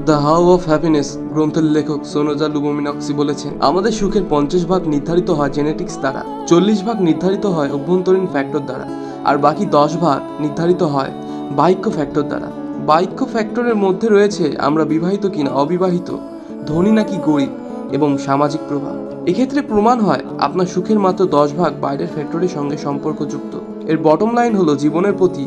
The how of happiness গ্রন্থের লেখক সোনোজা লুবোমিনস্কি বলেছেন, আমাদের সুখের 50% নির্ধারিত হয় জেনেটিক্স দ্বারা, 40% নির্ধারিত হয় অভ্যন্তরীণ ফ্যাক্টর দ্বারা, আর বাকি 10% নির্ধারিত হয় বাহ্য ফ্যাক্টর দ্বারা। বাহ্য ফ্যাক্টরের মধ্যে রয়েছে আমরা বিবাহিত কিনা অবিবাহিত, ধনী নাকি গরিব, এবং সামাজিক প্রভাব। এক্ষেত্রে প্রমাণ হয় আপনার সুখের মাত্র 10% বাইরের ফ্যাক্টরের সঙ্গে সম্পর্কযুক্ত। এর বটম লাইন হলো, জীবনের প্রতি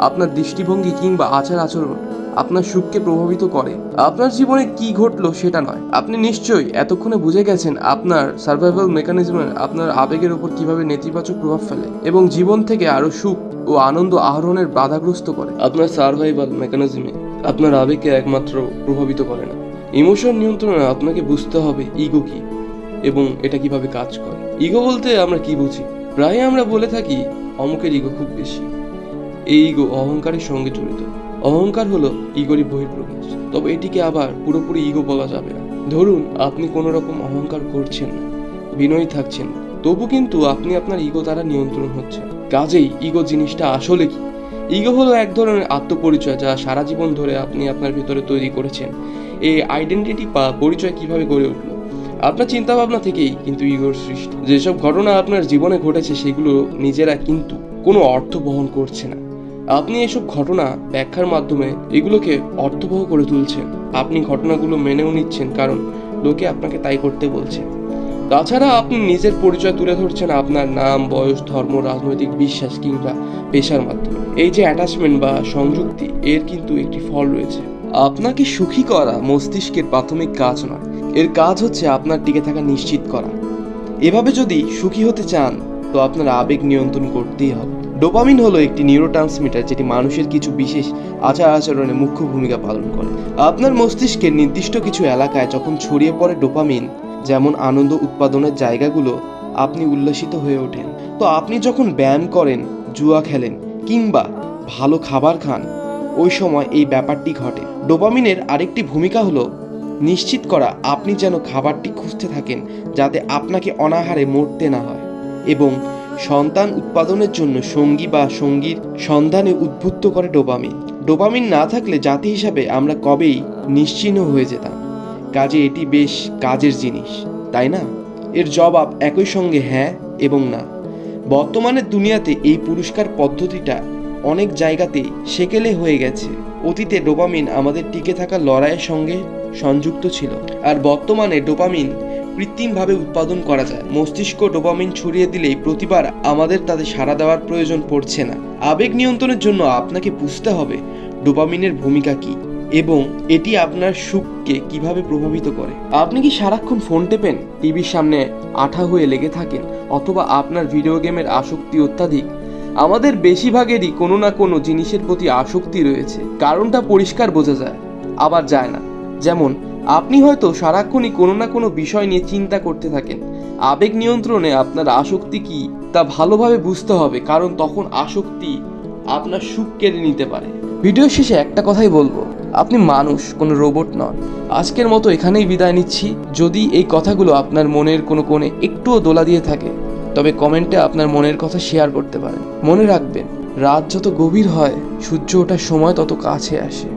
আপনার দৃষ্টিভঙ্গি কিংবা আচার আচরণ আপনার সুখকে প্রভাবিত করে। আপনার জীবনে কি ঘটলো সেটা নয়। আপনি নিশ্চয়ই এতক্ষণে বুঝে গেছেন আপনার সার্ভাইভাল মেকানিজমের আপনার আবেগের উপর কিভাবে নেতিবাচক প্রভাব ফেলে এবং জীবন থেকে আরো সুখ ও আনন্দ আহরণের বাধাগ্রস্ত করে। আপনার সার্ভাইভাল মেকানিজমে আপনার আবেগকে একমাত্র প্রভাবিত করে না, ইমোশন নিয়ন্ত্রণে আপনাকে বুঝতে হবে ইগো কি এবং এটা কিভাবে কাজ করে। ইগো বলতে আমরা কি বুঝি? প্রায় আমরা বলে থাকি অমুকের ইগো খুব বেশি। এই ইগো অহংকারের সঙ্গে জড়িত। অহংকার হলো ইগোরই বহিঃপ্রকাশ, তবে এটিকে আবার পুরোপুরি ইগো বলা যাবে না। ধরুন আপনি কোনো রকম অহংকার করছেন না, বিনয়ী থাকছেন, তবু কিন্তু আপনি আপনার ইগো দ্বারা নিয়ন্ত্রণ হচ্ছেন। কাজেই ইগো জিনিসটা আসলে কি? ইগো হলো এক ধরনের আত্মপরিচয় যা সারা জীবন ধরে আপনি আপনার ভিতরে তৈরি করেছেন। এই আইডেন্টিটি বা পরিচয় কিভাবে গড়ে উঠলো? আপনার চিন্তা ভাবনা থেকেই কিন্তু ইগোর সৃষ্টি। যেসব ঘটনা আপনার জীবনে ঘটেছে সেগুলো নিজেরা কিন্তু কোনো অর্থ বহন করছে না। আপনি এসব ঘটনা ব্যাখ্যার মাধ্যমে এগুলোকে অর্থবহ করে তুলছেন। আপনি ঘটনাগুলো মেনেও নিচ্ছেন কারণ লোকে আপনাকে তাই করতে বলছে। তাছাড়া আপনি নিজের পরিচয় তুলে ধরছেন আপনার নাম, বয়স, ধর্ম, রাজনৈতিক বিশ্বাস কিংবা পেশার মাধ্যমে। এই যে অ্যাটাচমেন্ট বা সংযুক্তি, এর কিন্তু একটি ফল রয়েছে। আপনাকে সুখী করা মস্তিষ্কের প্রাথমিক কাজ নয়, এর কাজ হচ্ছে আপনার টিকে থাকা নিশ্চিত করা। এভাবে যদি সুখী হতে চান তো আপনার আবেগ নিয়ন্ত্রণ করতেই হবে। ডোপামিন হলো একটি নিউরোট্রান্সমিটার যেটি মানুষের কিছু বিশেষ আচার আচরণে মুখ্য ভূমিকা পালন করে। আপনার মস্তিষ্কের নির্দিষ্ট কিছু এলাকায় যখন ছড়িয়ে পড়ে ডোপামিন, যেমন আনন্দ উৎপাদনের জায়গাগুলো, আপনি উল্লসিত হয়ে ওঠেন। তো আপনি যখন ব্যায়াম করেন, জুয়া খেলেন কিংবা ভালো খাবার খান, ওই সময় এই ব্যাপারটি ঘটে। ডোপামিনের আরেকটি ভূমিকা হলো নিশ্চিত করা আপনি যেন খাবারটি খুঁজতে থাকেন যাতে আপনাকে অনাহারে মরতে না হয়, এবং সন্তান উৎপাদনের জন্য সঙ্গী বা সঙ্গীর সন্ধানে উদ্বুদ্ধ করে ডোপামিন। ডোপামিন না থাকলে জাতি হিসাবে আমরা কবেই নিশ্চিহ্ন হয়ে যেতাম। কাজে এটি বেশ কাজের জিনিস, তাই না? এর জবাব একই সঙ্গে হ্যাঁ এবং না। বর্তমানের দুনিয়াতে এই পুরস্কার পদ্ধতিটা অনেক জায়গাতেই সেকেলে হয়ে গেছে। অতীতে ডোপামিন আমাদের টিকে থাকা লড়াইয়ের সঙ্গে সংযুক্ত ছিল, আর বর্তমানে ডোপামিন কৃত্রিমভাবে উৎপাদন করা যায়। মস্তিষ্ক ডোপামিন ছড়িয়ে দিলেই প্রতিবার আমাদের তাতে সাড়া দেওয়ার প্রয়োজন পড়ছে না। আবেগ নিয়ন্ত্রণের জন্য আপনাকে বুঝতে হবে ডোপামিনের ভূমিকা কী এবং এটি আপনার সুখকে কিভাবে প্রভাবিত করে। আপনি কি সারাক্ষণ ফোন টেপেন, টিভির সামনে আঠা হয়ে লেগে থাকেন, অথবা আপনার ভিডিও গেমের আসক্তি অত্যাধিক? আমাদের বেশিরভাগেরই কোনো না কোনো জিনিসের প্রতি আসক্তি রয়েছে। কারণটা পরিষ্কার বোঝা যায়, আবার যায় না। যেমন আপনি হয়তো সারাক্ষণই কোনো না কোনো বিষয় নিয়ে চিন্তা করতে থাকেন। আবেগ নিয়ন্ত্রণে আপনার আসক্তি কি তা ভালোভাবে বুঝতে হবে, কারণ তখন আসক্তি আপনার সুখ কেড়ে নিতে পারে। ভিডিও শেষে একটা কথাই বলবো, আপনি মানুষ, কোনো রোবট নন। আজকের মতো এখানেই বিদায় নিচ্ছি। যদি এই কথাগুলো আপনার মনের কোনো কোণে একটুও দোলা দিয়ে থাকে তবে কমেন্টে আপনার মনের কথা শেয়ার করতে পারেন। মনে রাখবেন, রাত যত গভীর হয় সূর্য ওঠার সময় তত কাছে আসে।